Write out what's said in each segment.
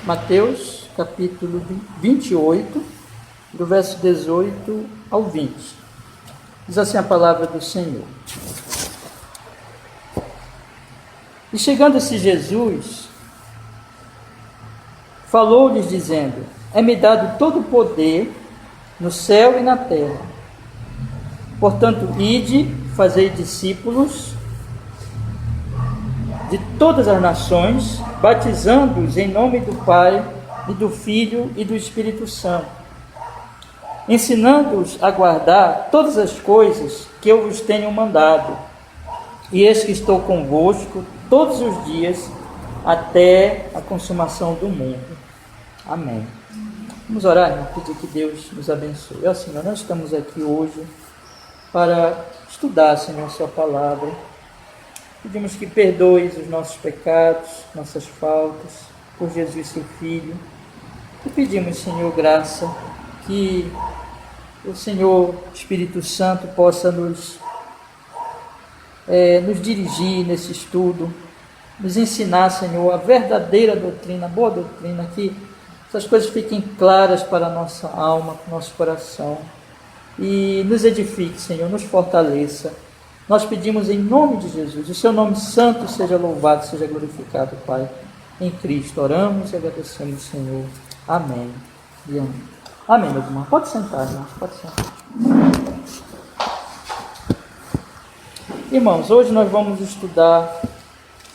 Mateus, capítulo 28, do verso 18 ao 20. Diz assim a palavra do Senhor. E chegando-se Jesus, falou-lhes dizendo: É-me dado todo o poder no céu e na terra. Portanto, ide, fazei discípulos de todas as nações, batizando-os em nome do Pai, e do Filho e do Espírito Santo, ensinando-os a guardar todas as coisas que eu vos tenho mandado. E eis que estou convosco todos os dias, até a consumação do mundo. Amém. Vamos orar, irmão, pedir que Deus nos abençoe. Ó Senhor, nós estamos aqui hoje para estudar, Senhor, a sua palavra. Pedimos que perdoes os nossos pecados, nossas faltas, por Jesus, seu Filho. E pedimos, Senhor, graça, que o Senhor Espírito Santo possa nos dirigir nesse estudo, nos ensinar, Senhor, a verdadeira doutrina, a boa doutrina, que essas coisas fiquem claras para a nossa alma, para o nosso coração, e nos edifique, Senhor, nos fortaleça. Nós pedimos em nome de Jesus, o seu nome santo seja louvado, seja glorificado, Pai, em Cristo. Oramos e agradecemos, Senhor. Amém e amém. Amém, meu irmão. Pode sentar, irmão. Pode sentar. Irmãos, hoje nós vamos estudar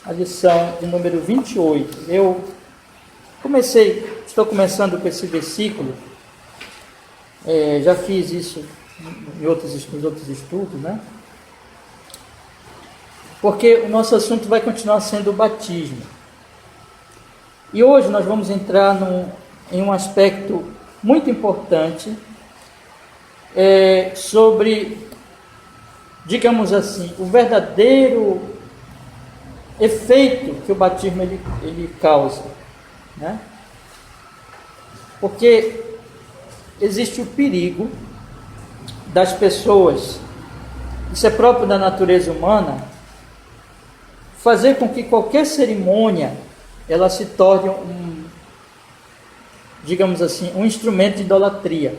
a lição de número 28. Estou começando com esse versículo, já fiz isso nos outros estudos, né? Porque o nosso assunto vai continuar sendo o batismo. E hoje nós vamos entrar em um aspecto muito importante sobre, digamos assim, o verdadeiro efeito que o batismo ele causa, né? Porque existe o perigo das pessoas, isso é próprio da natureza humana, fazer com que qualquer cerimônia ela se torne digamos assim, um instrumento de idolatria,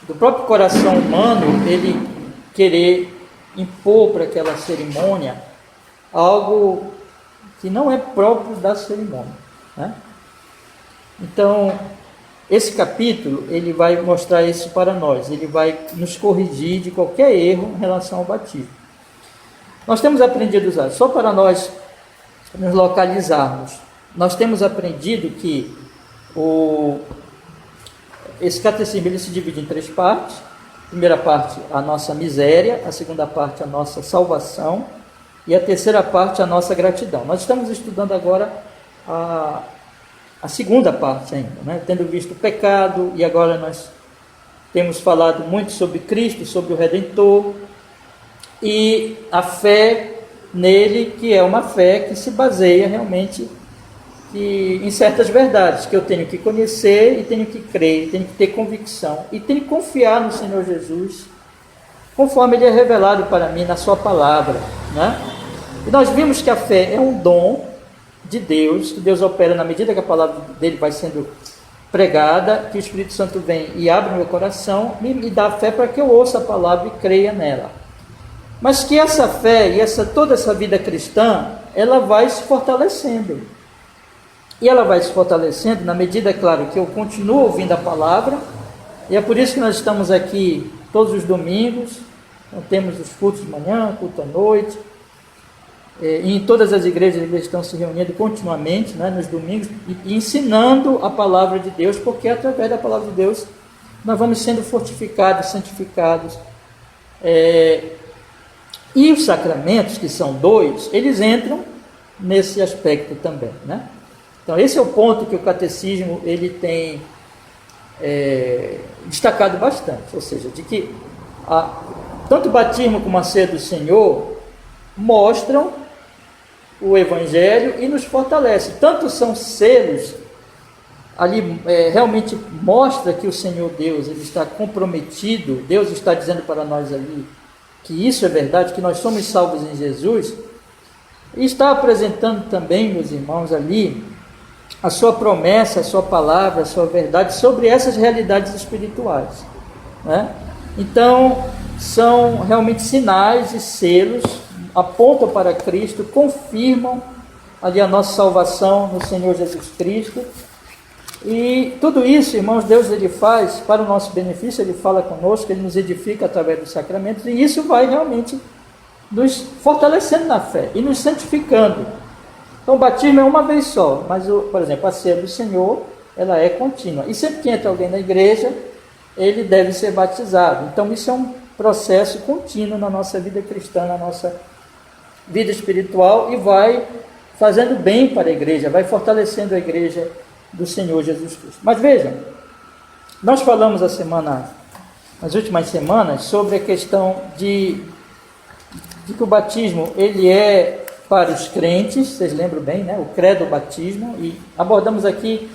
do próprio coração humano, ele querer impor para aquela cerimônia algo que não é próprio da cerimônia, né? Então, esse capítulo, ele vai mostrar isso para nós, ele vai nos corrigir de qualquer erro em relação ao batismo. Nós temos aprendido, só para nós nos localizarmos, nós temos aprendido que esse catecismo ele se divide em 3 partes. A primeira parte, a nossa miséria; a segunda parte, a nossa salvação; e a terceira parte, a nossa gratidão. Nós estamos estudando agora a segunda parte ainda, né? Tendo visto o pecado, e agora nós temos falado muito sobre Cristo, sobre o Redentor, e a fé nele, que é uma fé que se baseia realmente em certas verdades, que eu tenho que conhecer, e tenho que crer, e tenho que ter convicção, e tenho que confiar no Senhor Jesus, conforme ele é revelado para mim na sua palavra, né? E nós vimos que a fé é um dom de Deus, que Deus opera na medida que a palavra dele vai sendo pregada, que o Espírito Santo vem e abre meu coração, e dá fé para que eu ouça a palavra e creia nela. Mas que essa fé e toda essa vida cristã, ela vai se fortalecendo. E ela vai se fortalecendo na medida, claro, que eu continuo ouvindo a palavra. E é por isso que nós estamos aqui todos os domingos. Então, temos os cultos de manhã, culto à noite. E em todas as igrejas, eles estão se reunindo continuamente, né, nos domingos, e ensinando a palavra de Deus, porque através da palavra de Deus nós vamos sendo fortificados, santificados. E os sacramentos, que são 2, eles entram nesse aspecto também, né? Então, esse é o ponto que o catecismo ele tem destacado bastante, ou seja, de que tanto o batismo como a ceia do Senhor mostram o Evangelho e nos fortalecem. Tanto são selos, ali realmente mostra que o Senhor Deus ele está comprometido, Deus está dizendo para nós ali que isso é verdade, que nós somos salvos em Jesus, E está apresentando também, meus irmãos, ali a sua promessa, a sua palavra, a sua verdade sobre essas realidades espirituais, né? Então, são realmente sinais e selos, apontam para Cristo, confirmam ali a nossa salvação no Senhor Jesus Cristo. E tudo isso, irmãos, Deus ele faz para o nosso benefício, Ele fala conosco, Ele nos edifica através dos sacramentos, e isso vai realmente nos fortalecendo na fé e nos santificando. Então o batismo é uma vez só, mas, por exemplo, a ceia do Senhor, ela é contínua. E sempre que entra alguém na igreja, ele deve ser batizado. Então isso é um processo contínuo na nossa vida cristã, na nossa vida espiritual, e vai fazendo bem para a igreja, vai fortalecendo a igreja do Senhor Jesus Cristo. Mas vejam, nós falamos nas últimas semanas sobre a questão de que o batismo ele é para os crentes, vocês lembram bem, né? O credo batismo, e abordamos aqui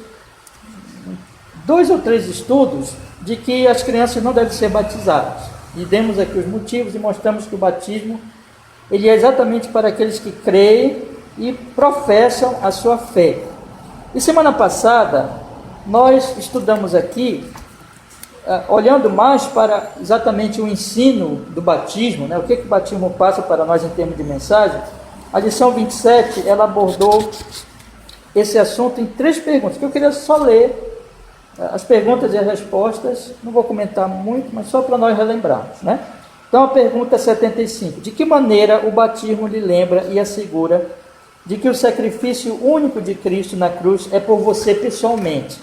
2 ou 3 estudos de que as crianças não devem ser batizadas, e demos aqui os motivos e mostramos que o batismo ele é exatamente para aqueles que creem e professam a sua fé. E semana passada nós estudamos aqui, olhando mais para exatamente o ensino do batismo, né? O que o batismo passa para nós em termos de mensagem. A lição 27, ela abordou esse assunto em 3 perguntas, que eu queria só ler as perguntas e as respostas, não vou comentar muito, mas só para nós relembrarmos, né? Então a pergunta 75, de que maneira o batismo lhe lembra e assegura de que o sacrifício único de Cristo na cruz é por você pessoalmente?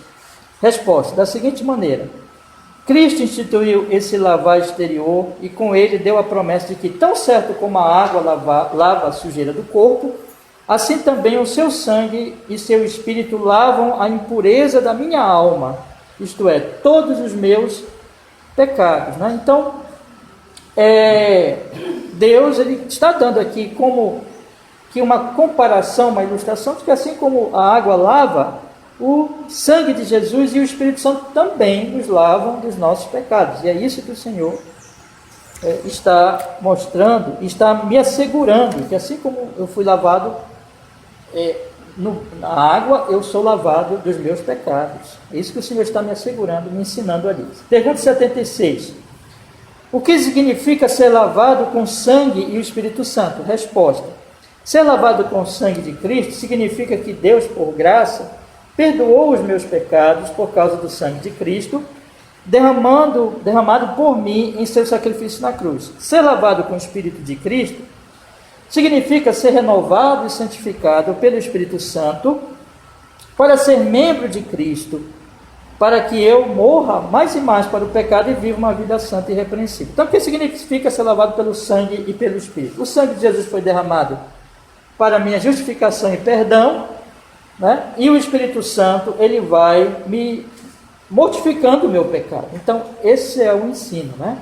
Resposta, da seguinte maneira: Cristo instituiu esse lavar exterior e com ele deu a promessa de que, tão certo como a água lava a sujeira do corpo, assim também o seu sangue e seu espírito lavam a impureza da minha alma, isto é, todos os meus pecados, né? Então, Deus ele está dando aqui como que uma comparação, uma ilustração de que assim como a água lava, o sangue de Jesus e o Espírito Santo também nos lavam dos nossos pecados. E é isso que o Senhor está mostrando, está me assegurando, que assim como eu fui lavado na água, eu sou lavado dos meus pecados. É isso que o Senhor está me assegurando, me ensinando ali. Pergunta 76. O que significa ser lavado com sangue e o Espírito Santo? Resposta: ser lavado com o sangue de Cristo significa que Deus, por graça, perdoou os meus pecados por causa do sangue de Cristo, derramado por mim em seu sacrifício na cruz. Ser lavado com o Espírito de Cristo significa ser renovado e santificado pelo Espírito Santo para ser membro de Cristo, para que eu morra mais e mais para o pecado e viva uma vida santa e irrepreensível. Então, o que significa ser lavado pelo sangue e pelo Espírito? O sangue de Jesus foi derramado para minha justificação e perdão, né? E o Espírito Santo, ele vai me mortificando o meu pecado. Então, esse é o ensino, né?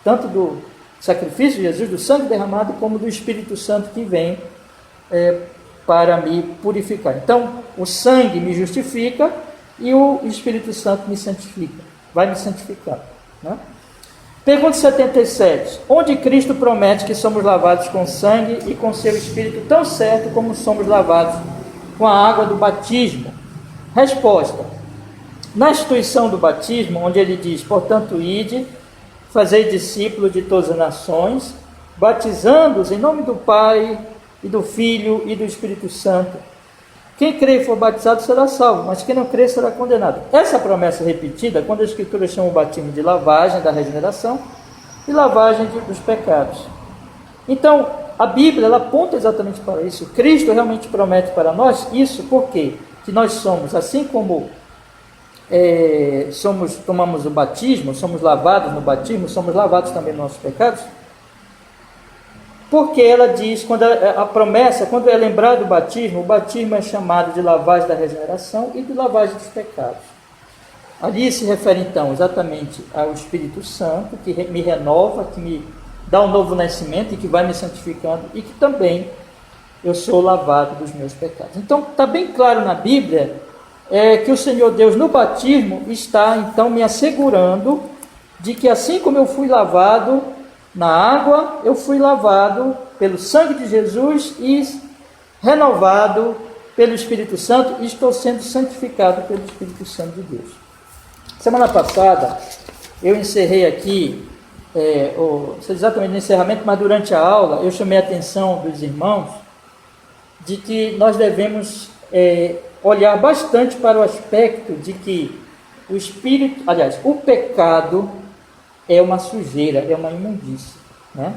Tanto do sacrifício de Jesus, do sangue derramado, como do Espírito Santo que vem para me purificar. Então, o sangue me justifica e o Espírito Santo me santifica, vai me santificar, né? Pergunta 77. Onde Cristo promete que somos lavados com sangue e com seu Espírito tão certo como somos lavados com a água do batismo? Resposta: na instituição do batismo, onde ele diz, portanto, ide, fazei discípulos de todas as nações, batizando-os em nome do Pai, e do Filho, e do Espírito Santo. Quem crê e for batizado será salvo, mas quem não crê será condenado. Essa promessa repetida, quando a Escritura chama o batismo de lavagem da regeneração e lavagem dos pecados. Então, a Bíblia ela aponta exatamente para isso. Cristo realmente promete para nós isso, porque que nós somos, assim como tomamos o batismo, somos lavados no batismo, somos lavados também nos nossos pecados, porque ela diz, quando a promessa, quando é lembrado o batismo é chamado de lavagem da regeneração e de lavagem dos pecados. Ali se refere então exatamente ao Espírito Santo, que me renova, que me dá um novo nascimento e que vai me santificando, e que também eu sou lavado dos meus pecados. Então está bem claro na Bíblia que o Senhor Deus no batismo está então me assegurando de que assim como eu fui lavado na água, eu fui lavado pelo sangue de Jesus e renovado pelo Espírito Santo e estou sendo santificado pelo Espírito Santo de Deus. Semana passada, eu encerrei aqui, não sei exatamente no encerramento, mas durante a aula, eu chamei a atenção dos irmãos de que nós devemos olhar bastante para o aspecto de que o pecado é uma sujeira, é uma imundície, né?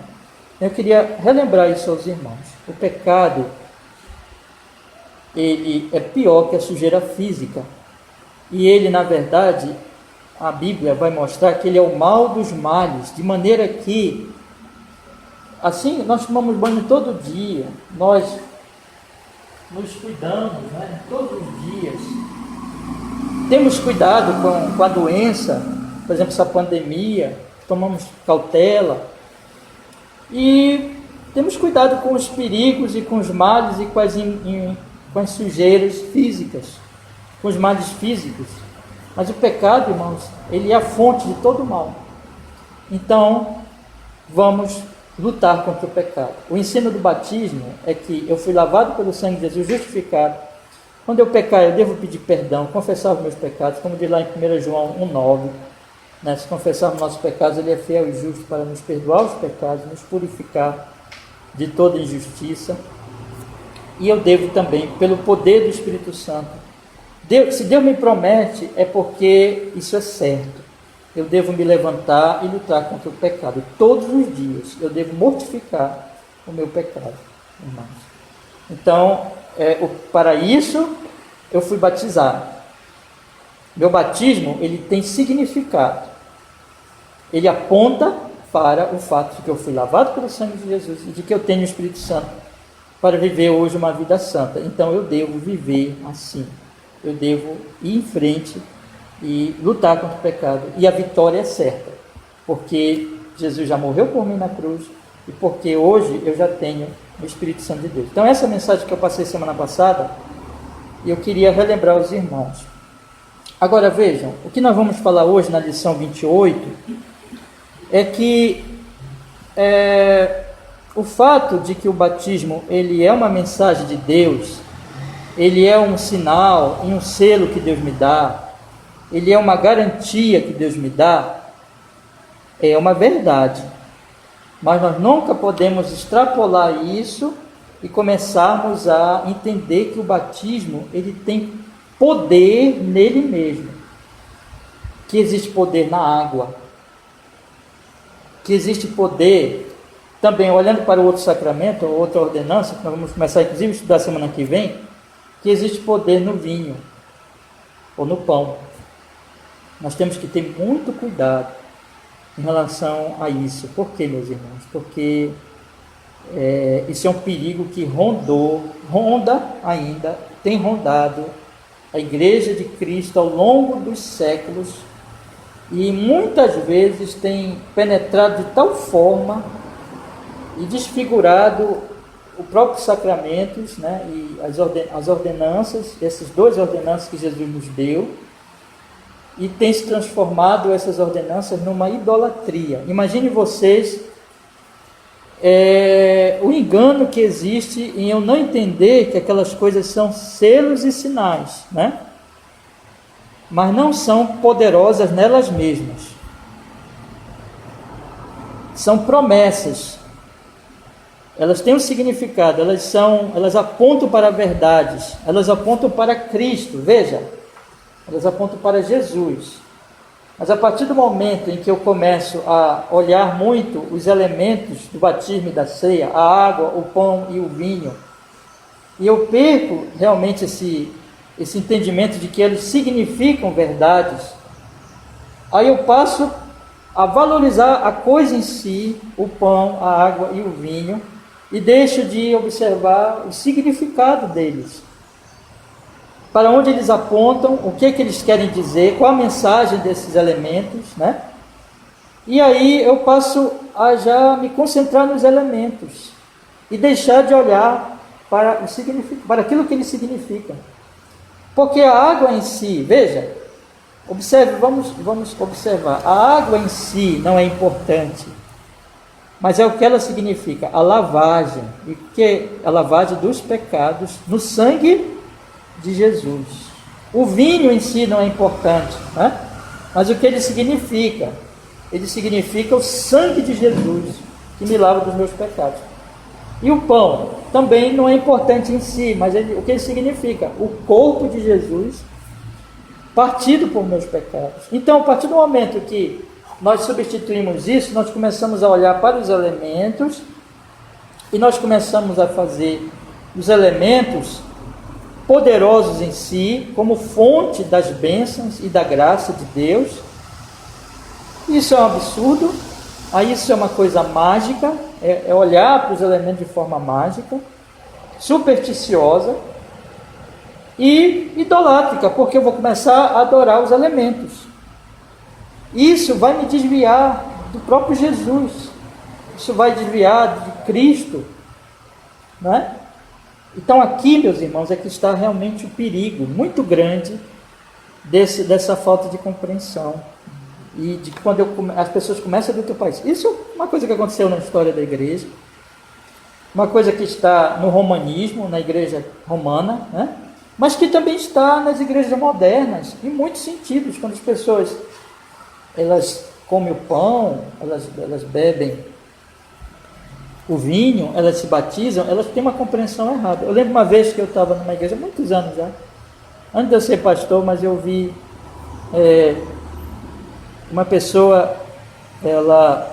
Eu queria relembrar isso aos irmãos. O pecado, ele é pior que a sujeira física. E ele, na verdade, a Bíblia vai mostrar que ele é o mal dos males, de maneira que, assim, nós tomamos banho todo dia, nós nos cuidamos, né, todos os dias, temos cuidado com a doença, por exemplo, essa pandemia, tomamos cautela, e temos cuidado com os perigos e com os males e com as sujeiras físicas, com os males físicos. Mas o pecado, irmãos, ele é a fonte de todo o mal. Então, vamos lutar contra o pecado. O ensino do batismo é que eu fui lavado pelo sangue de Jesus, justificado. Quando eu pecar, eu devo pedir perdão, confessar os meus pecados, como diz lá em 1 João 1,9. Né? Se confessarmos nossos pecados, ele é fiel e justo para nos perdoar os pecados, nos purificar de toda injustiça. E eu devo também, pelo poder do Espírito Santo, se Deus me promete, é porque isso é certo. Eu devo me levantar e lutar contra o pecado. Todos os dias eu devo mortificar o meu pecado, irmãos. Então, para isso, eu fui batizado. Meu batismo, ele tem significado. Ele aponta para o fato de que eu fui lavado pelo sangue de Jesus e de que eu tenho o Espírito Santo para viver hoje uma vida santa. Então, eu devo viver assim. Eu devo ir em frente e lutar contra o pecado. E a vitória é certa, porque Jesus já morreu por mim na cruz e porque hoje eu já tenho o Espírito Santo de Deus. Então, essa mensagem que eu passei semana passada, eu queria relembrar aos irmãos. Agora vejam, o que nós vamos falar hoje na lição 28 é que o fato de que o batismo ele é uma mensagem de Deus, ele é um sinal e um selo que Deus me dá, ele é uma garantia que Deus me dá, é uma verdade. Mas nós nunca podemos extrapolar isso e começarmos a entender que o batismo ele tem poder nele mesmo, que existe poder na água, que existe poder também, olhando para o outro sacramento, ou outra ordenança, que nós vamos começar inclusive a estudar semana que vem, que existe poder no vinho ou no pão. Nós temos que ter muito cuidado em relação a isso. Por quê, meus irmãos? Porque isso é um perigo que ronda ainda, tem rondado a Igreja de Cristo ao longo dos séculos e muitas vezes tem penetrado de tal forma e desfigurado o próprio sacramentos, né, e as ordenanças, essas 2 ordenanças que Jesus nos deu, e tem se transformado essas ordenanças numa idolatria. Imagine vocês o engano que existe em eu não entender que aquelas coisas são selos e sinais, né? Mas não são poderosas nelas mesmas. São promessas. Elas têm um significado, elas apontam para verdades, elas apontam para Cristo, veja, elas apontam para Jesus. Mas a partir do momento em que eu começo a olhar muito os elementos do batismo e da ceia, a água, o pão e o vinho, e eu perco realmente esse entendimento de que eles significam verdades, aí eu passo a valorizar a coisa em si, o pão, a água e o vinho, e deixo de observar o significado deles. Para onde eles apontam, o que eles querem dizer, qual a mensagem desses elementos, né? E aí eu passo a já me concentrar nos elementos e deixar de olhar para aquilo que eles significam. Porque a água em si, veja, vamos observar, a água em si não é importante. mas é o que ela significa, a lavagem, e que a lavagem dos pecados no sangue de Jesus. O vinho em si não é importante, né? Mas o que ele significa? Ele significa o sangue de Jesus, que me lava dos meus pecados. E o pão também não é importante em si, mas o que ele significa? O corpo de Jesus partido por meus pecados. Então, a partir do momento que nós substituímos isso, nós começamos a olhar para os elementos e nós começamos a fazer os elementos poderosos em si, como fonte das bênçãos e da graça de Deus. Isso é um absurdo, aí isso é uma coisa mágica, é olhar para os elementos de forma mágica, supersticiosa e idolátrica, porque eu vou começar a adorar os elementos. Isso vai me desviar do próprio Jesus, isso vai desviar de Cristo, né? Então aqui, meus irmãos, é que está realmente o perigo muito grande dessa falta de compreensão e de quando as pessoas começam a deturpar isso. Isso é uma coisa que aconteceu na história da igreja, uma coisa que está no romanismo, na igreja romana, né? Mas que também está nas igrejas modernas, em muitos sentidos, quando as pessoas elas comem o pão, elas bebem o vinho, elas se batizam, elas têm uma compreensão errada. Eu lembro uma vez que eu estava numa igreja, muitos anos já, antes de eu ser pastor, mas eu vi uma pessoa, ela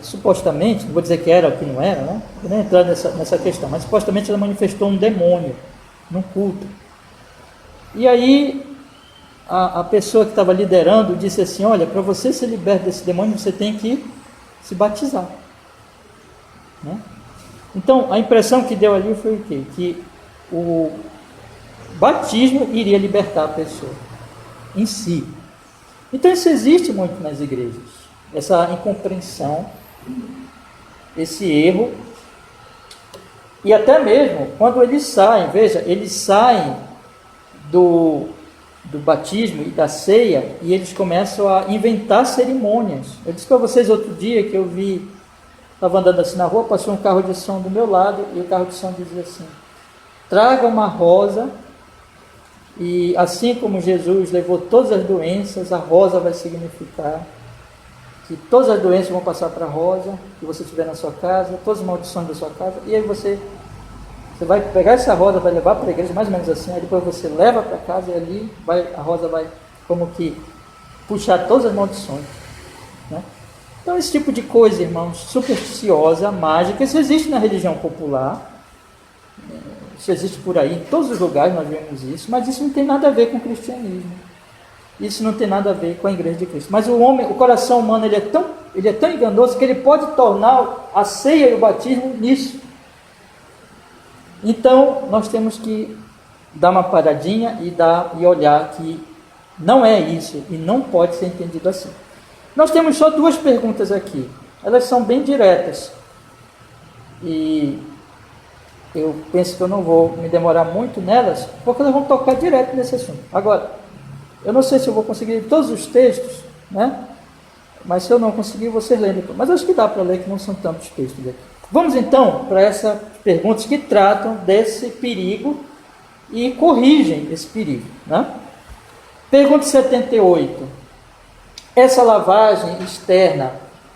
supostamente, não vou dizer que era ou que não era, né? Não vou entrar nessa questão, mas supostamente ela manifestou um demônio num culto. E aí a pessoa que estava liderando disse assim: olha, para você ser liberto desse demônio, você tem que se batizar, né? Então, a impressão que deu ali foi o quê? Que o batismo iria libertar a pessoa em si. Então, isso existe muito nas igrejas, essa incompreensão, esse erro. E até mesmo, quando eles saem, veja, eles saem do batismo e da ceia, e eles começam a inventar cerimônias. Eu disse para vocês outro dia que eu vi, estava andando assim na rua, passou um carro de som do meu lado, e o carro de som dizia assim: traga uma rosa, e assim como Jesus levou todas as doenças, a rosa vai significar que todas as doenças vão passar para a rosa, que você tiver na sua casa, todas as maldições da sua casa, e aí você vai pegar essa rosa, vai levar para a igreja, mais ou menos assim, aí depois você leva para casa e ali a rosa vai como que puxar todas as maldições, né? Então esse tipo de coisa, irmãos, supersticiosa, mágica, isso existe na religião popular, isso existe por aí, em todos os lugares nós vemos isso, mas isso não tem nada a ver com o cristianismo, isso não tem nada a ver com a igreja de Cristo. Mas o coração humano, ele é tão enganoso que ele pode tornar a ceia e o batismo nisso. Então, nós temos que dar uma paradinha e olhar que não é isso e não pode ser entendido assim. Nós temos só duas perguntas aqui. Elas são bem diretas. E eu penso que eu não vou me demorar muito nelas, porque elas vão tocar direto nesse assunto. Agora, eu não sei se eu vou conseguir ler todos os textos, né? Mas se eu não conseguir, vocês leem. Mas acho que dá para ler, que não são tantos textos aqui. Vamos então para essas perguntas que tratam desse perigo e corrigem esse perigo, né? Pergunta 78. Essa lavagem externa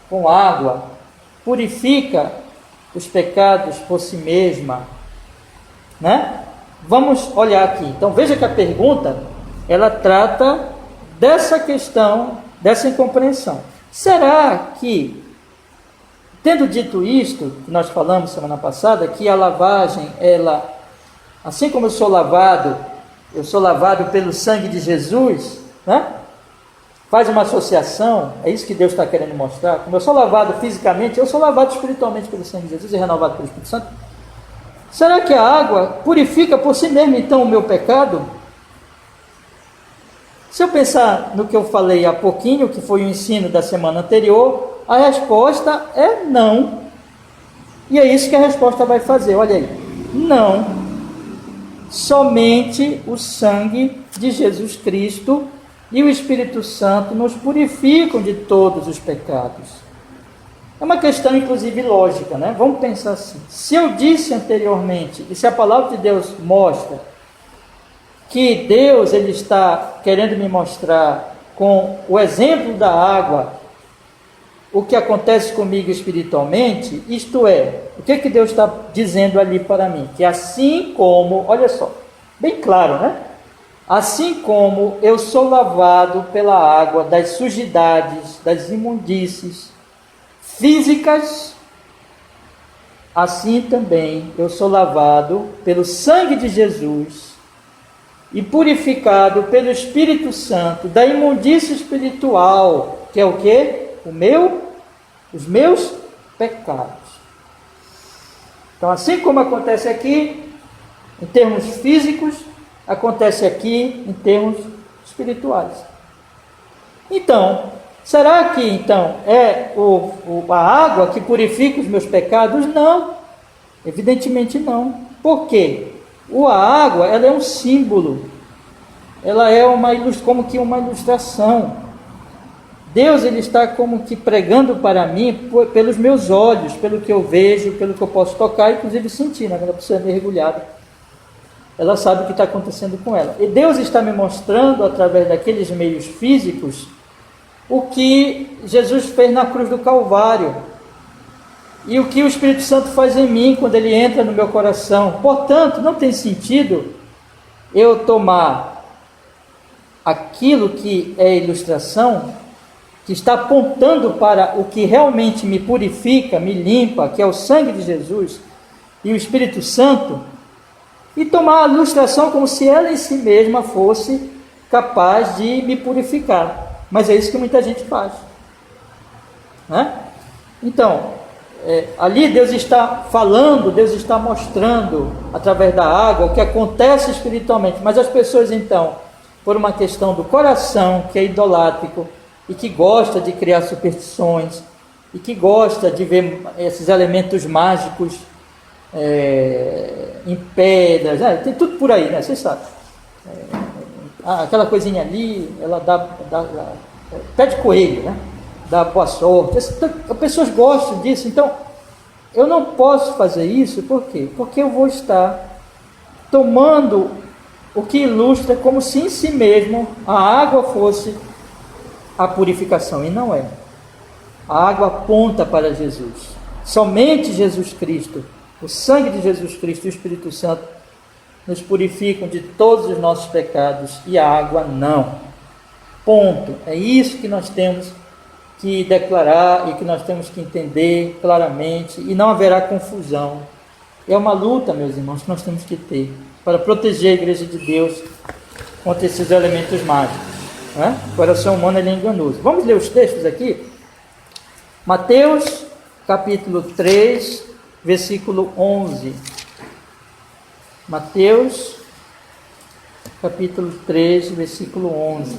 com água purifica os pecados por si mesma, né? Vamos olhar aqui. Então veja que a pergunta, ela trata dessa questão, dessa incompreensão. Será que, tendo dito isto, que nós falamos semana passada, que a lavagem, ela, assim como eu sou lavado pelo sangue de Jesus, né? Faz uma associação, é isso que Deus está querendo mostrar. Como eu sou lavado fisicamente, eu sou lavado espiritualmente pelo sangue de Jesus e renovado pelo Espírito Santo. Será que a água purifica por si mesma, então, o meu pecado? Se eu pensar no que eu falei há pouquinho, que foi o ensino da semana anterior, a resposta é não. E é isso que a resposta vai fazer, olha aí. Não. Somente o sangue de Jesus Cristo e o Espírito Santo nos purificam de todos os pecados. É uma questão, inclusive, lógica, né? Vamos pensar assim. Se eu disse anteriormente, e se a palavra de Deus mostra que Deus ele está querendo me mostrar com o exemplo da água o que acontece comigo espiritualmente, isto é, o que que Deus está dizendo ali para mim? Que assim como, olha só, bem claro, né? Assim como eu sou lavado pela água das sujidades, das imundícies físicas, assim também eu sou lavado pelo sangue de Jesus e purificado pelo Espírito Santo da imundícia espiritual, que é o quê? Os meus pecados. Então, assim como acontece aqui, em termos físicos, acontece aqui em termos espirituais. Então, será que então é a água que purifica os meus pecados? Não, evidentemente não. Por quê? A água ela é um símbolo, ela é como que uma ilustração. Deus ele está como que pregando para mim pelos meus olhos, pelo que eu vejo, pelo que eu posso tocar, inclusive sentir, né? Quando a pessoa é mergulhada, ela sabe o que está acontecendo com ela. E Deus está me mostrando, através daqueles meios físicos, o que Jesus fez na cruz do Calvário, e o que o Espírito Santo faz em mim, quando ele entra no meu coração. Portanto, não tem sentido eu tomar aquilo que é ilustração, que está apontando para o que realmente me purifica, me limpa, que é o sangue de Jesus e o Espírito Santo, e tomar a ilustração como se ela em si mesma fosse capaz de me purificar. Mas é isso que muita gente faz, né? Então, ali Deus está falando, Deus está mostrando através da água o que acontece espiritualmente, mas as pessoas então, por uma questão do coração que é idolátrico e que gosta de criar superstições e que gosta de ver esses elementos mágicos em pedras, tem tudo por aí, né? Vocês sabem. Aquela coisinha ali, ela dá pé de coelho, né? Dá boa sorte. As pessoas gostam disso. Então, eu não posso fazer isso, por quê? Porque eu vou estar tomando o que ilustra como se em si mesmo a água fosse a purificação, e não é. A água aponta para Jesus. Somente Jesus Cristo, o sangue de Jesus Cristo e o Espírito Santo nos purificam de todos os nossos pecados, e a água não. Ponto. É isso que nós temos que declarar e que nós temos que entender claramente, e não haverá confusão. É uma luta, meus irmãos, que nós temos que ter para proteger a Igreja de Deus contra esses elementos mágicos. O coração humano ele é enganoso. Vamos ler os textos aqui? Mateus capítulo 3, versículo 11. Mateus capítulo 3, versículo 11.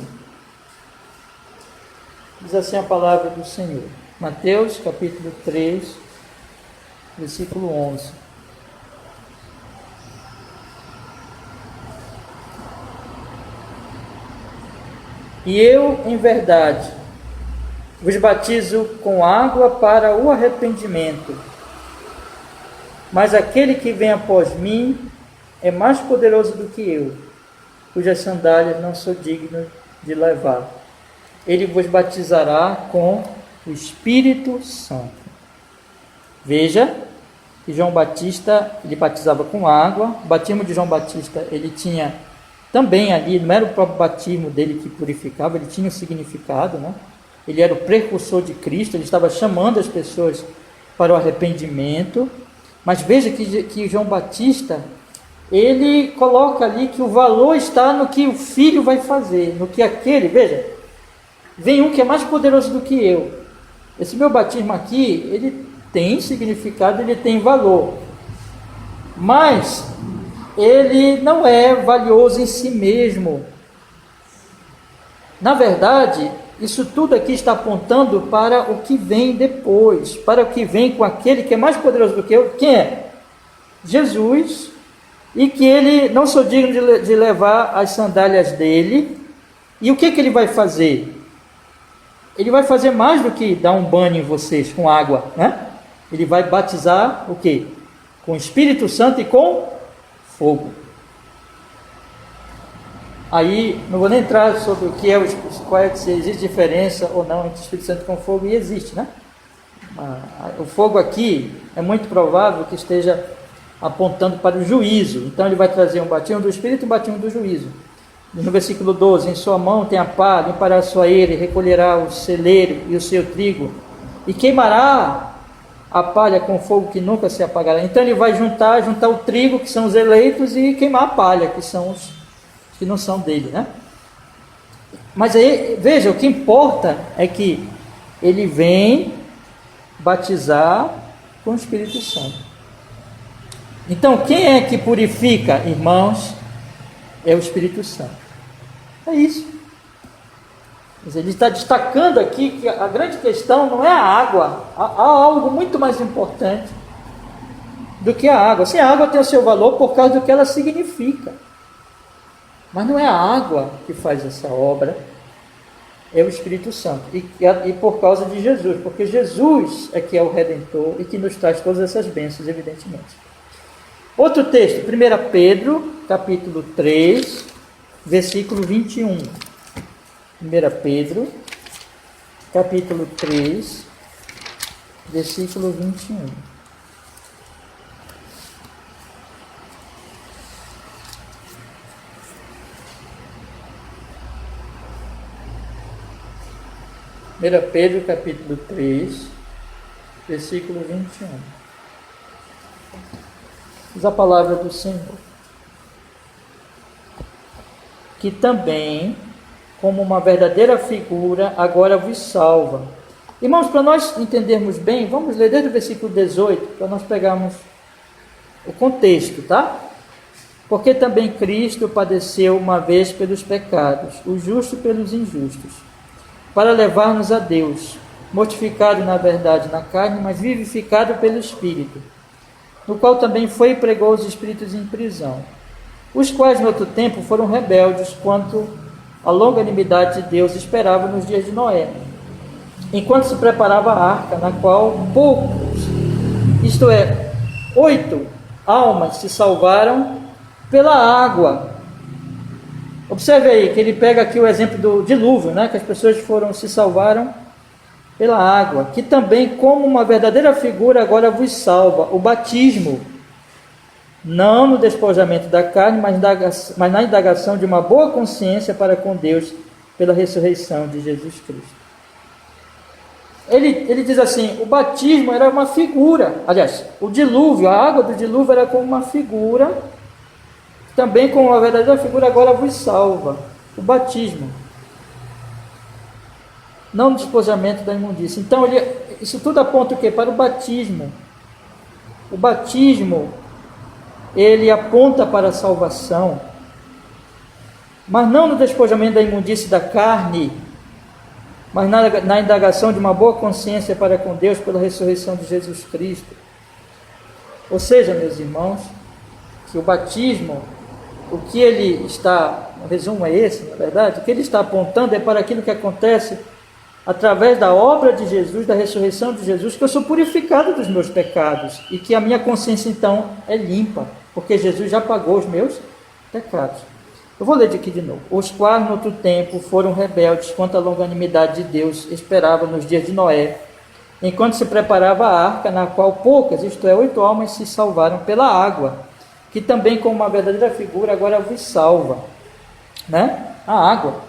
Diz assim a palavra do Senhor. Mateus capítulo 3, versículo 11. E eu, em verdade, vos batizo com água para o arrependimento, mas aquele que vem após mim é mais poderoso do que eu, cujas sandálias não sou digno de levar. Ele vos batizará com o Espírito Santo. Veja que João Batista, ele batizava com água. O batismo de João Batista, ele tinha também ali, não era o próprio batismo dele que purificava, ele tinha um significado, né? Ele era o precursor de Cristo, ele estava chamando as pessoas para o arrependimento. Mas veja que João Batista, ele coloca ali que o valor está no que o Filho vai fazer, no que aquele, veja, vem um que é mais poderoso do que eu. Esse meu batismo aqui, ele tem significado, ele tem valor, mas ele não é valioso em si mesmo. Na verdade, isso tudo aqui está apontando para o que vem depois, para o que vem com aquele que é mais poderoso do que eu. Quem é? Jesus, e que ele não sou digno de levar as sandálias dele, E o que ele vai fazer? Ele vai fazer mais do que dar um banho em vocês com água, né? Ele vai batizar o quê? Com o Espírito Santo e com fogo. Aí, não vou nem entrar sobre o que é, se existe diferença ou não entre o Espírito Santo com fogo, e existe, né? O fogo aqui é muito provável que esteja apontando para o juízo. Então ele vai trazer um batismo do Espírito e um batismo do juízo. No versículo 12, em sua mão tem a pá, limpará a sua eira, e recolherá o celeiro e o seu trigo, e queimará a palha com fogo que nunca se apagará. Então ele vai juntar o trigo, que são os eleitos, e queimar a palha, que são os que não são dele, né? Mas aí, veja, o que importa é que ele vem batizar com o Espírito Santo. Então, quem é que purifica, irmãos? É o Espírito Santo. É isso. Mas ele está destacando aqui que a grande questão não é a água. Há algo muito mais importante do que a água. Sim, a água tem o seu valor por causa do que ela significa. Mas não é a água que faz essa obra, é o Espírito Santo. E por causa de Jesus, porque Jesus é que é o Redentor e que nos traz todas essas bênçãos, evidentemente. Outro texto, 1 Pedro, capítulo 3, versículo 21. 1 Pedro, capítulo 3, versículo 21. Pedro, capítulo 3, versículo 21. Diz a palavra do Senhor: que também, como uma verdadeira figura, agora vos salva. Irmãos, para nós entendermos bem, vamos ler desde o versículo 18, para nós pegarmos o contexto, tá? Porque também Cristo padeceu uma vez pelos pecados, o justo pelos injustos, para levar-nos a Deus, mortificado na verdade na carne, mas vivificado pelo Espírito, no qual também foi e pregou os espíritos em prisão, os quais no outro tempo foram rebeldes quanto à longanimidade de Deus esperava nos dias de Noé, enquanto se preparava a arca, na qual poucos, isto é, 8 almas se salvaram pela água. Observe aí que ele pega aqui o exemplo do dilúvio, né? Que as pessoas se salvaram pela água, que também, como uma verdadeira figura, agora vos salva, o batismo, não no despojamento da carne, mas na indagação de uma boa consciência para com Deus, pela ressurreição de Jesus Cristo. Ele diz assim, o batismo era uma figura, aliás, o dilúvio, a água do dilúvio era como uma figura, também como uma verdadeira figura agora vos salva, o batismo, não no despojamento da imundícia. Então, isso tudo aponta o quê? Para o batismo. O batismo, ele aponta para a salvação, mas não no despojamento da imundícia da carne, mas na indagação de uma boa consciência para com Deus pela ressurreição de Jesus Cristo. Ou seja, meus irmãos, que o batismo, o que ele está, o resumo é esse, na verdade, o que ele está apontando é para aquilo que acontece através da obra de Jesus, da ressurreição de Jesus, que eu sou purificado dos meus pecados e que a minha consciência então é limpa, porque Jesus já pagou os meus pecados. Eu vou ler aqui de novo. Os quais no outro tempo foram rebeldes quanto à longanimidade de Deus esperava nos dias de Noé, enquanto se preparava a arca, na qual poucas, isto é, 8 almas se salvaram pela água, que também como uma verdadeira figura agora vos salva, né? A água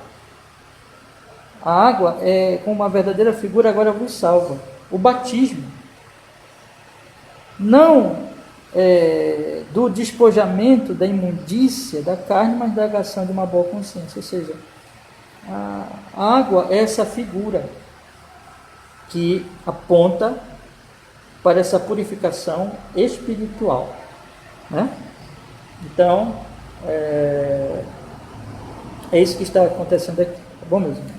é como uma verdadeira figura agora vos salva. O batismo não do despojamento da imundícia da carne, mas da agação de uma boa consciência. Ou seja, a água é essa figura que aponta para essa purificação espiritual, né? Então, é isso que está acontecendo aqui, tá bom, meus irmãos?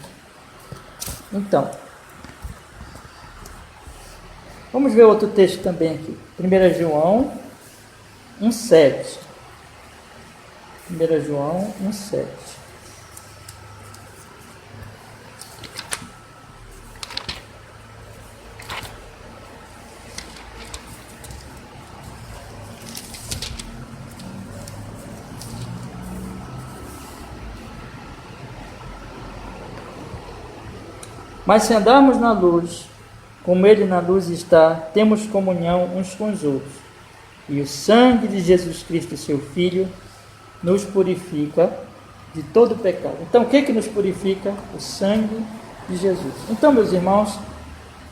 Então, vamos ver outro texto também aqui. 1 João 1,7. 1 João 1,7. Mas se andarmos na luz, como Ele na luz está, temos comunhão uns com os outros. E o sangue de Jesus Cristo, seu Filho, nos purifica de todo pecado. Então, o que nos purifica? O sangue de Jesus. Então, meus irmãos,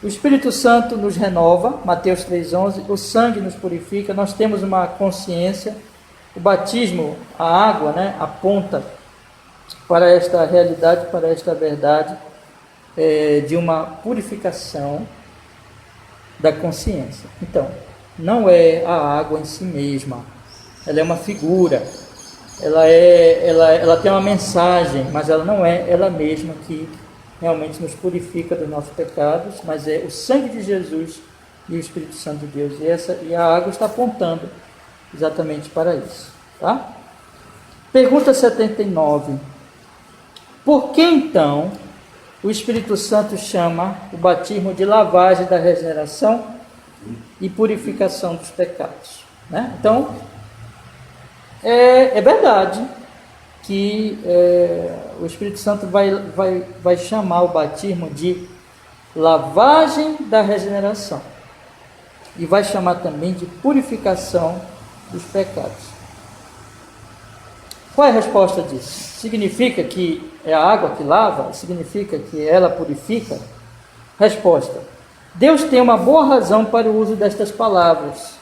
o Espírito Santo nos renova, Mateus 3,11, o sangue nos purifica, nós temos uma consciência, o batismo, a água, aponta para esta realidade, para esta verdade, de uma purificação da consciência. Então, não é a água em si mesma, ela é uma figura, ela tem uma mensagem, mas ela não é ela mesma que realmente nos purifica dos nossos pecados, mas é o sangue de Jesus e o Espírito Santo de Deus, e a água está apontando exatamente para isso, tá? Pergunta 79. Por que então o Espírito Santo chama o batismo de lavagem da regeneração e purificação dos pecados, né? Então, é verdade que o Espírito Santo vai chamar o batismo de lavagem da regeneração e vai chamar também de purificação dos pecados. Qual é a resposta disso? Significa que é a água que lava? Significa que ela purifica? Resposta: Deus tem uma boa razão para o uso destas palavras.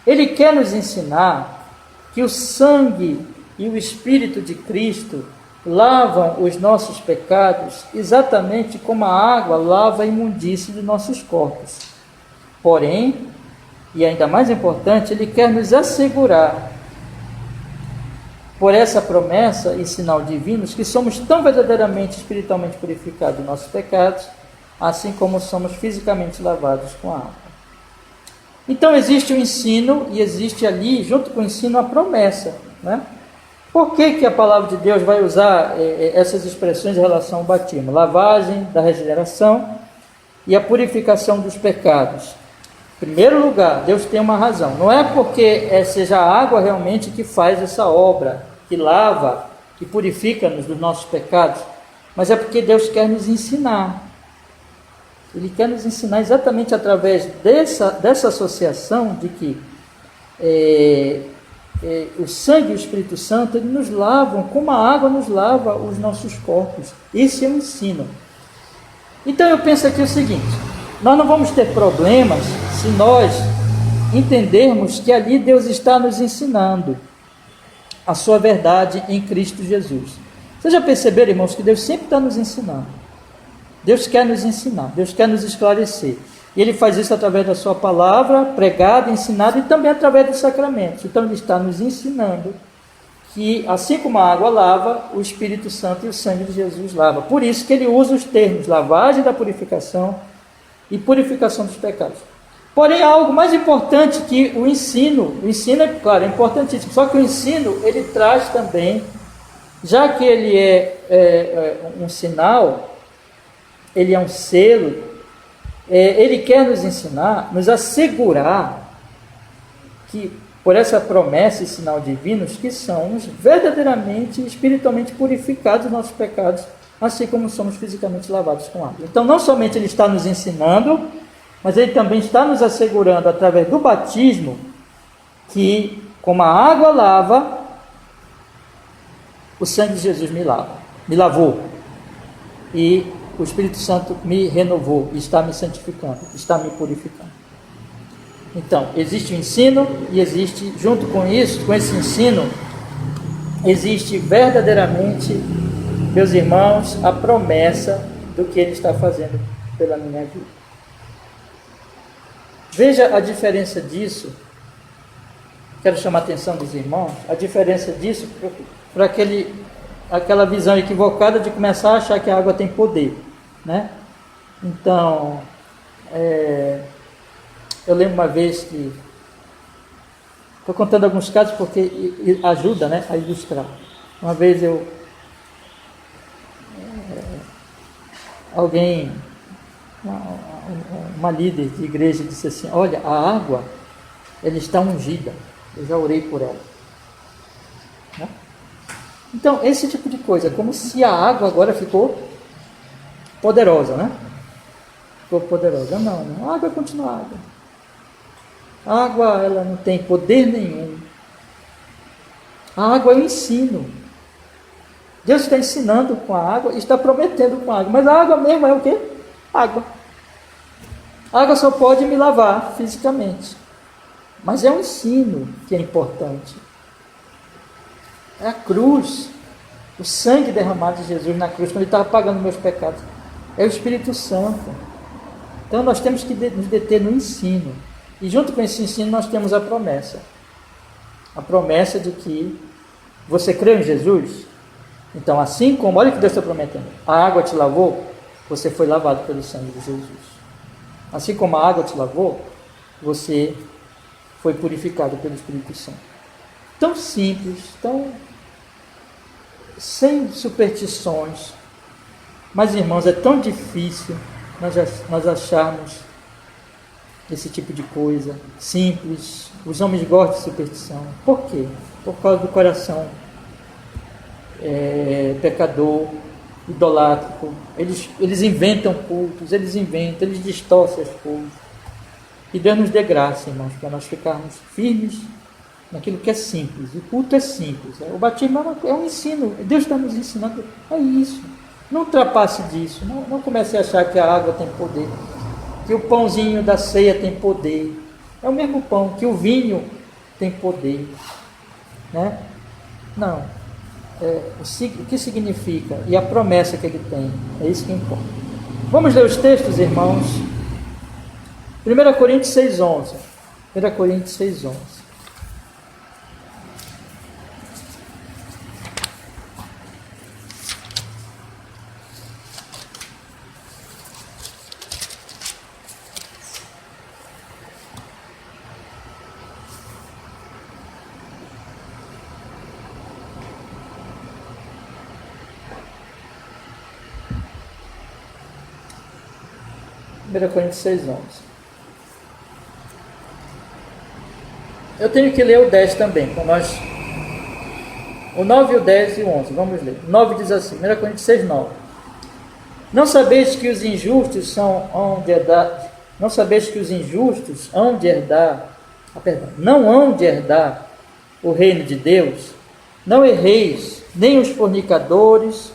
Ele quer nos ensinar que o sangue e o Espírito de Cristo lavam os nossos pecados exatamente como a água lava a imundície de nossos corpos. Porém, e ainda mais importante, Ele quer nos assegurar, por essa promessa e sinal divinos, que somos tão verdadeiramente espiritualmente purificados dos nossos pecados, assim como somos fisicamente lavados com a água. Então existe o ensino e existe ali, junto com o ensino, a promessa, né? Por que a palavra de Deus vai usar essas expressões em relação ao batismo? Lavagem da regeneração e a purificação dos pecados. Em primeiro lugar, Deus tem uma razão. Não é porque seja a água realmente que faz essa obra, que lava, que purifica-nos dos nossos pecados, mas é porque Deus quer nos ensinar. Ele quer nos ensinar exatamente através dessa associação de que o sangue e o Espírito Santo, eles nos lavam, como a água nos lava os nossos corpos. Esse é o ensino. Então eu penso aqui o seguinte: nós não vamos ter problemas se nós entendermos que ali Deus está nos ensinando a sua verdade em Cristo Jesus. Vocês já perceberam, irmãos, que Deus sempre está nos ensinando? Deus quer nos ensinar, Deus quer nos esclarecer. E Ele faz isso através da sua palavra, pregada, ensinada, e também através dos sacramentos. Então Ele está nos ensinando que, assim como a água lava, o Espírito Santo e o sangue de Jesus lava. Por isso que Ele usa os termos lavagem da purificação e purificação dos pecados. Porém, há algo mais importante que o ensino. O ensino, claro, é importantíssimo. Só que o ensino, ele traz também, já que ele é um sinal, ele é um selo, ele quer nos ensinar, nos assegurar que, por essa promessa e sinal divinos, que somos verdadeiramente, espiritualmente purificados dos nossos pecados, assim como somos fisicamente lavados com água. Então, não somente Ele está nos ensinando, mas Ele também está nos assegurando, através do batismo, que, como a água lava, o sangue de Jesus me lavou. E o Espírito Santo me renovou, está me santificando, está me purificando. Então, existe o ensino e existe, junto com isso, com esse ensino, existe verdadeiramente, meus irmãos, a promessa do que Ele está fazendo pela minha vida. Veja a diferença disso. Quero chamar a atenção dos irmãos, a diferença disso para aquela visão equivocada de começar a achar que a água tem poder, né? Então, eu lembro uma vez que estou contando alguns casos porque ajuda, né, a ilustrar. Uma vez alguém, uma líder de igreja disse assim: olha, a água, ela está ungida, eu já orei por ela, né? Então, esse tipo de coisa, como se a água agora ficou poderosa, né? Ficou poderosa. Não. A água continua água. A água, ela não tem poder nenhum. A água é o ensino. Deus está ensinando com a água e está prometendo com a água. Mas a água mesmo é o quê? Água. A água só pode me lavar fisicamente. Mas é um ensino que é importante. É a cruz. O sangue derramado de Jesus na cruz, quando ele estava pagando meus pecados. É o Espírito Santo. Então nós temos que nos deter no ensino. E junto com esse ensino nós temos a promessa. A promessa de que você crê em Jesus. Então assim como, olha o que Deus está prometendo. A água te lavou, você foi lavado pelo sangue de Jesus. Assim como a água te lavou, você foi purificado pelo Espírito Santo. Tão simples, tão sem superstições. Mas, irmãos, é tão difícil nós acharmos esse tipo de coisa simples. Os homens gostam de superstição. Por quê? Por causa do coração pecador, idolátrico. Eles inventam cultos, eles distorcem as coisas. E Deus nos dê graça, irmãos, para nós ficarmos firmes naquilo que é simples. O culto é simples. O batismo é um ensino. Deus está nos ensinando. É isso. Não ultrapasse disso. Não comece a achar que a água tem poder. Que o pãozinho da ceia tem poder. É o mesmo pão. Que o vinho tem poder. Né? Não. O que significa? E a promessa que ele tem. É isso que importa. Vamos ler os textos, irmãos. 1 Coríntios 6,11. 1 Coríntios 6,11. Coríntios 6,11. Eu tenho que ler o 10 também, com nós. O 9, o 10 e o 11. Vamos ler. O 9 diz assim, 1 Coríntios 6,9. Não sabeis que os injustos hão de herdar. Não sabeis que os injustos hão de herdar. Não hão de herdar o reino de Deus. Não erreis, nem os fornicadores,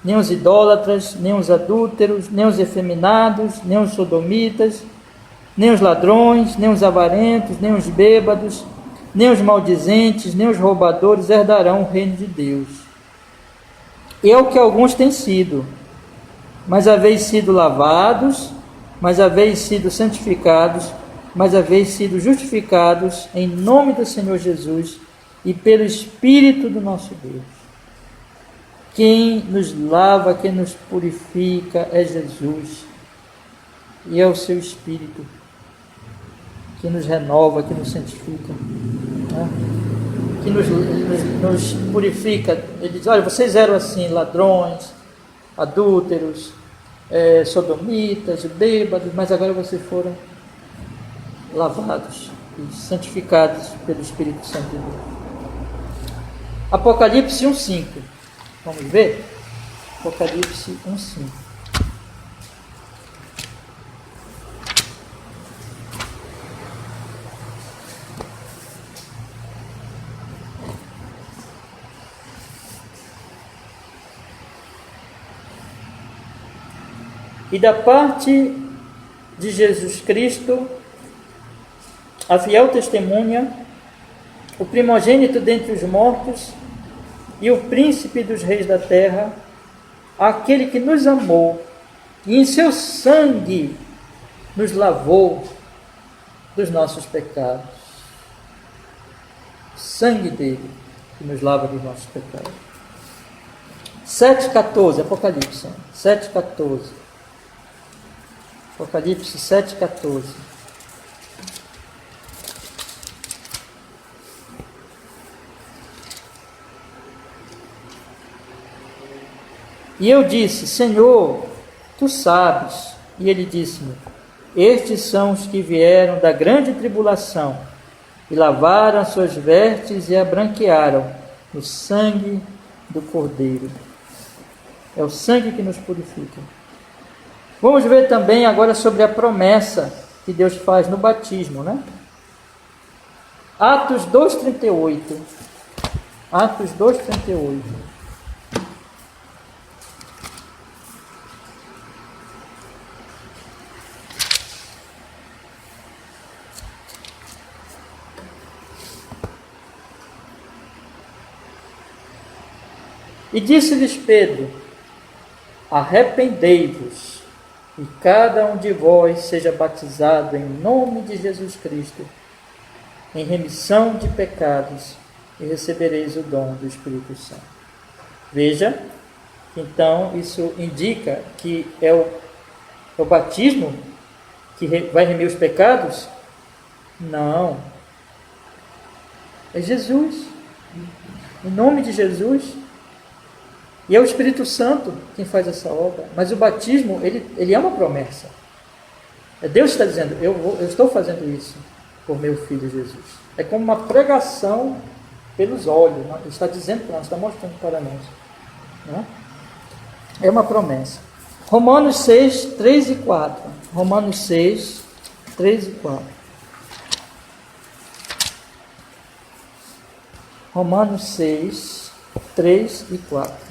nem os idólatras, nem os adúlteros, nem os efeminados, nem os sodomitas, nem os ladrões, nem os avarentos, nem os bêbados, nem os maldizentes, nem os roubadores herdarão o reino de Deus. E é o que alguns têm sido, mas haveis sido lavados, mas haveis sido santificados, mas haveis sido justificados em nome do Senhor Jesus e pelo Espírito do nosso Deus. Quem nos lava, quem nos purifica é Jesus. E é o seu Espírito que nos renova, que nos santifica, né? Que nos purifica. Ele diz, olha, vocês eram assim, ladrões, adúlteros, sodomitas, bêbados, mas agora vocês foram lavados e santificados pelo Espírito Santo de Deus. Apocalipse 1,5. Vamos ver? Apocalipse 1,5. E da parte de Jesus Cristo, a fiel testemunha, o primogênito dentre os mortos e o príncipe dos reis da terra, aquele que nos amou e em seu sangue nos lavou dos nossos pecados. O sangue dele que nos lava dos nossos pecados. 7,14, Apocalipse 7,14. Apocalipse 7,14. E eu disse, Senhor, tu sabes. E ele disse-me, estes são os que vieram da grande tribulação e lavaram as suas vestes e a branquearam no sangue do Cordeiro. É o sangue que nos purifica. Vamos ver também agora sobre a promessa que Deus faz no batismo, né? Atos 2:38. Atos 2:38. E disse-lhes Pedro: arrependei-vos, e cada um de vós seja batizado em nome de Jesus Cristo, em remissão de pecados, e recebereis o dom do Espírito Santo. Veja, então isso indica que é o batismo que vai remir os pecados? Não. É Jesus. Em nome de Jesus. E é o Espírito Santo quem faz essa obra. Mas o batismo, ele é uma promessa. Deus está dizendo, eu estou fazendo isso por meu Filho Jesus. É como uma pregação pelos olhos. Ele está dizendo para nós, está mostrando para nós. Não é? É uma promessa. Romanos 6, 3 e 4. Romanos 6, 3 e 4. Romanos 6, 3 e 4.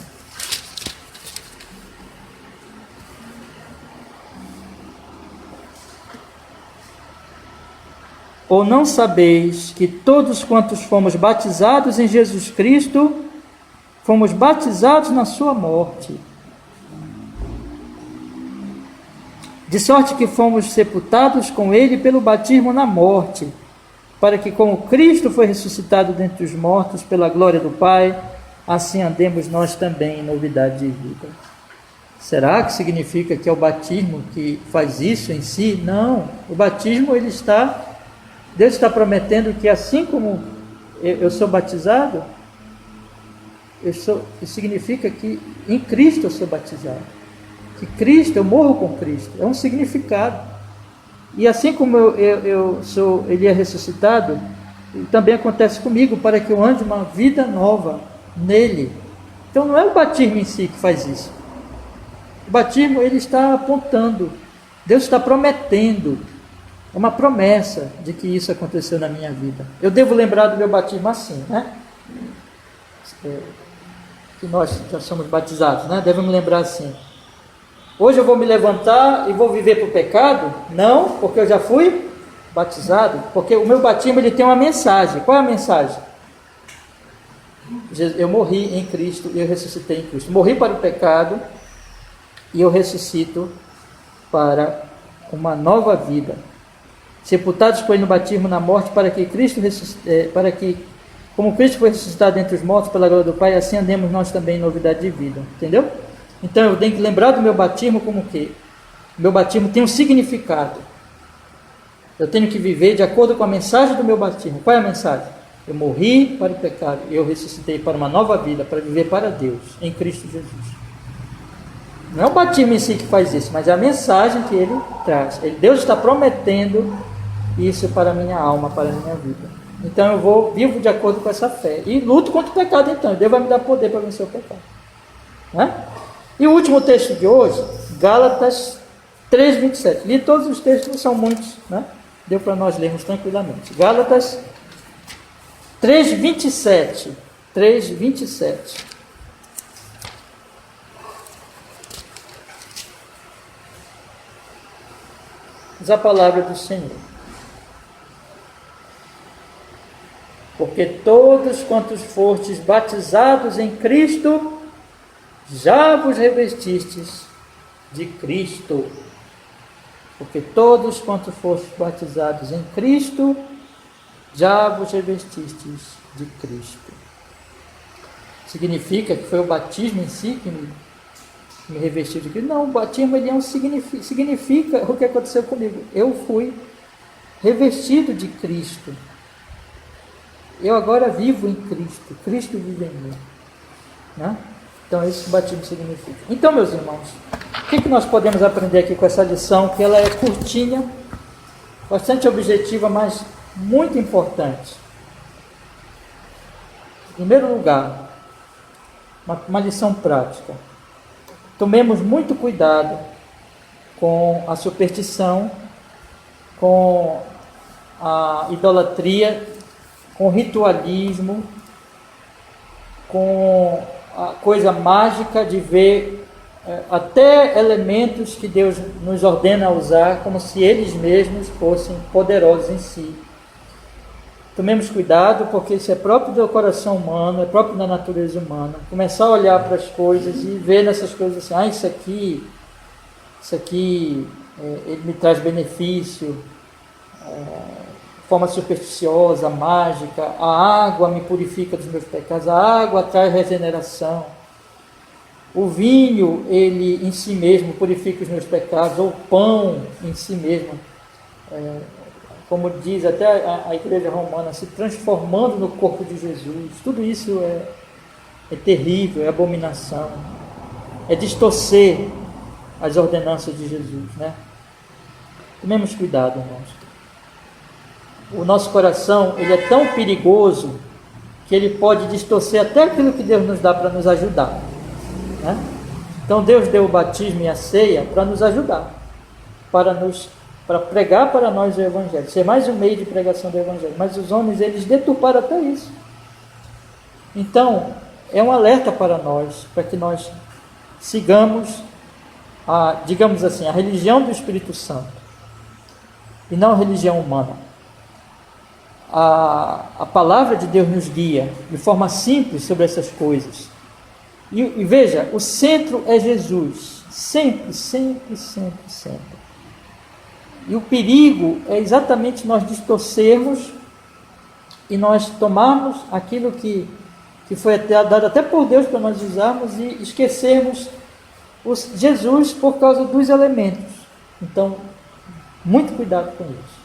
Ou não sabeis que todos quantos fomos batizados em Jesus Cristo, fomos batizados na sua morte? De sorte que fomos sepultados com ele pelo batismo na morte, para que como Cristo foi ressuscitado dentre os mortos pela glória do Pai, assim andemos nós também em novidade de vida. Será que significa que é o batismo que faz isso em si? Não. O batismo, Deus está prometendo que assim como eu sou batizado, isso significa que em Cristo eu sou batizado. Que Cristo, eu morro com Cristo. É um significado. E assim como ele é ressuscitado, também acontece comigo, para que eu ande uma vida nova nele. Então não é o batismo em si que faz isso. O batismo, ele está apontando. Deus está prometendo. É uma promessa de que isso aconteceu na minha vida. Eu devo lembrar do meu batismo assim, né? Que nós já somos batizados, né? Devemos lembrar assim. Hoje eu vou me levantar e vou viver para o pecado? Não, porque eu já fui batizado. Porque o meu batismo, ele tem uma mensagem. Qual é a mensagem? Eu morri em Cristo e eu ressuscitei em Cristo. Morri para o pecado e eu ressuscito para uma nova vida. Sepultados com ele no batismo na morte, para que como Cristo foi ressuscitado dentre os mortos pela glória do Pai, assim andemos nós também em novidade de vida. Entendeu? Então eu tenho que lembrar do meu batismo como que meu batismo tem um significado. Eu tenho que viver de acordo com a mensagem do meu batismo. Qual é a mensagem? Eu morri para o pecado e eu ressuscitei para uma nova vida, para viver para Deus, em Cristo Jesus. Não é o batismo em si que faz isso, mas é a mensagem que ele traz. Deus está prometendo isso para a minha alma, para a minha vida. Então eu vivo de acordo com essa fé. E luto contra o pecado então. Deus vai me dar poder para vencer o pecado. Né? E o último texto de hoje, Gálatas 3:27. Li todos os textos, não são muitos, né? Deu para nós lermos tranquilamente. Gálatas 3:27. 3:27. Diz a palavra do Senhor. Porque todos quantos fostes batizados em Cristo, já vos revestistes de Cristo. Porque todos quantos fostes batizados em Cristo, já vos revestistes de Cristo. Significa que foi o batismo em si que me revestiu de Cristo? Não, o batismo ele significa o que aconteceu comigo. Eu fui revestido de Cristo. Eu agora vivo em Cristo. Cristo vive em mim. Né? Então, é isso que o batismo significa. Então, meus irmãos, o que nós podemos aprender aqui com essa lição? Que ela é curtinha, bastante objetiva, mas muito importante. Em primeiro lugar, uma lição prática. Tomemos muito cuidado com a superstição, com a idolatria, com o ritualismo, com a coisa mágica de ver até elementos que Deus nos ordena usar como se eles mesmos fossem poderosos em si. Tomemos cuidado, porque isso é próprio do coração humano, é próprio da natureza humana. Começar a olhar para as coisas e ver nessas coisas assim, isso aqui ele me traz benefício, de forma supersticiosa, mágica. A água me purifica dos meus pecados, a água traz regeneração. O vinho, ele em si mesmo purifica os meus pecados, ou o pão em si mesmo, como diz até a igreja romana, se transformando no corpo de Jesus. Tudo isso é terrível, é abominação, é distorcer as ordenanças de Jesus, né? Tomemos cuidado, irmãos. O nosso coração, ele é tão perigoso que ele pode distorcer até aquilo que Deus nos dá para nos ajudar, né? Então Deus deu o batismo e a ceia para nos ajudar, para pregar para nós o Evangelho, ser mais um meio de pregação do Evangelho. Mas os homens, eles deturparam até isso. Então, é um alerta para nós, para que nós sigamos digamos assim, a religião do Espírito Santo, e não a religião humana. A palavra de Deus nos guia de forma simples sobre essas coisas. E veja, o centro é Jesus, sempre, sempre, sempre, sempre. E o perigo é exatamente nós distorcermos e nós tomarmos aquilo que foi dado até por Deus para nós usarmos e esquecermos Jesus por causa dos elementos. Então, muito cuidado com isso.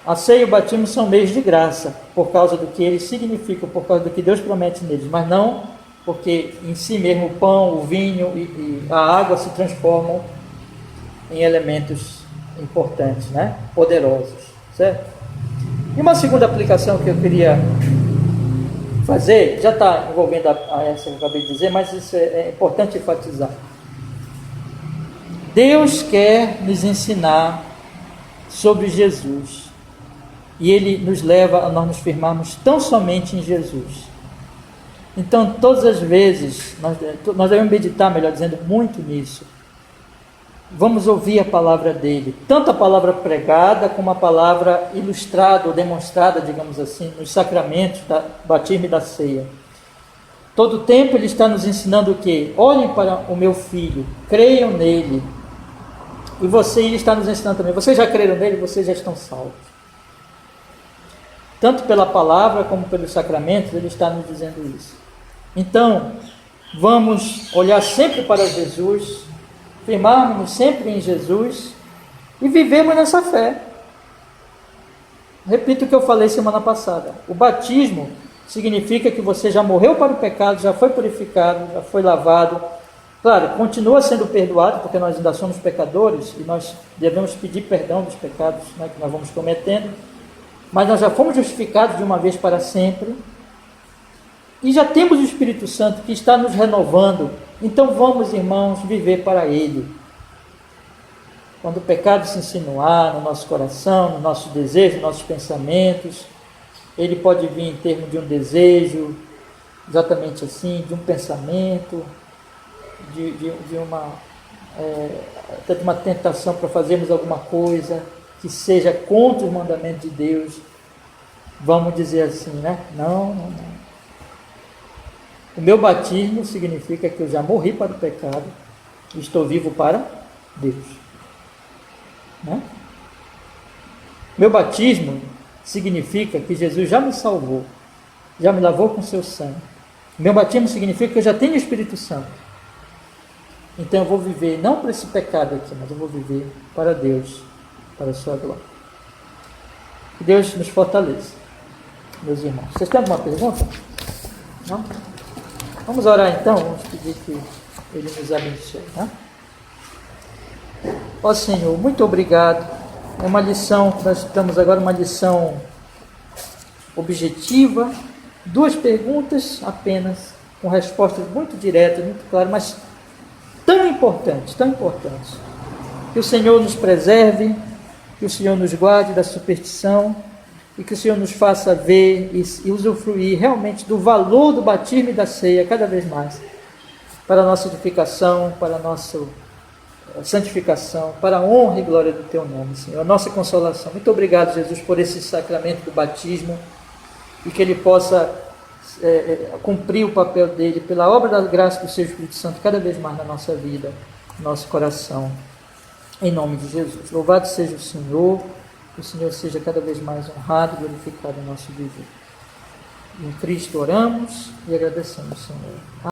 A ceia e o batismo são meios de graça, por causa do que eles significam, por causa do que Deus promete neles, mas não porque em si mesmo o pão, o vinho e a água se transformam em elementos importantes, né? Poderosos, certo? E uma segunda aplicação que eu queria fazer, já está envolvendo essa que eu acabei de dizer, mas isso é importante enfatizar. Deus quer nos ensinar sobre Jesus, e Ele nos leva a nós nos firmarmos tão somente em Jesus. Então, todas as vezes, nós devemos meditar, melhor dizendo, muito nisso. Vamos ouvir a palavra dele, tanto a palavra pregada como a palavra ilustrada ou demonstrada, digamos assim, nos sacramentos da batismo e da ceia. Todo o tempo ele está nos ensinando o quê? Olhem para o meu filho, creiam nele. E ele está nos ensinando também, vocês já creram nele, vocês já estão salvos. Tanto pela palavra como pelos sacramentos, ele está nos dizendo isso. Então, vamos olhar sempre para Jesus, firmarmos sempre em Jesus e vivemos nessa fé. Repito o que eu falei semana passada. O batismo significa que você já morreu para o pecado, já foi purificado, já foi lavado. Claro, continua sendo perdoado, porque nós ainda somos pecadores e nós devemos pedir perdão dos pecados, né, que nós vamos cometendo. Mas nós já fomos justificados de uma vez para sempre. E já temos o Espírito Santo que está nos renovando. Então vamos, irmãos, viver para Ele. Quando o pecado se insinuar no nosso coração, no nosso desejo, nos nossos pensamentos, ele pode vir em termos de um desejo, exatamente assim, de um pensamento, até de uma tentação para fazermos alguma coisa que seja contra os mandamentos de Deus. Vamos dizer assim, né? Não. O meu batismo significa que eu já morri para o pecado e estou vivo para Deus, né? Meu batismo significa que Jesus já me salvou, já me lavou com seu sangue. Meu batismo significa que eu já tenho o Espírito Santo. Então eu vou viver não para esse pecado aqui, mas eu vou viver para Deus, para a sua glória. Que Deus nos fortaleça, meus irmãos. Vocês têm alguma pergunta? Não? Vamos orar então, vamos pedir que Ele nos abençoe, né? Ó Senhor, muito obrigado. É uma lição, nós estamos agora uma lição objetiva, 2 perguntas apenas, com respostas muito diretas, muito claras, mas tão importantes, Que o Senhor nos preserve, que o Senhor nos guarde da superstição e que o Senhor nos faça ver e usufruir realmente do valor do batismo e da ceia cada vez mais, para a nossa edificação, para a nossa santificação, para a honra e glória do Teu nome, Senhor, a nossa consolação. Muito obrigado, Jesus, por esse sacramento do batismo e que ele possa cumprir o papel dele pela obra da graça do Seu Espírito Santo cada vez mais na nossa vida, no nosso coração, em nome de Jesus. Louvado seja o Senhor, que o Senhor seja cada vez mais honrado e glorificado em nosso viver. Em Cristo oramos e agradecemos, Senhor.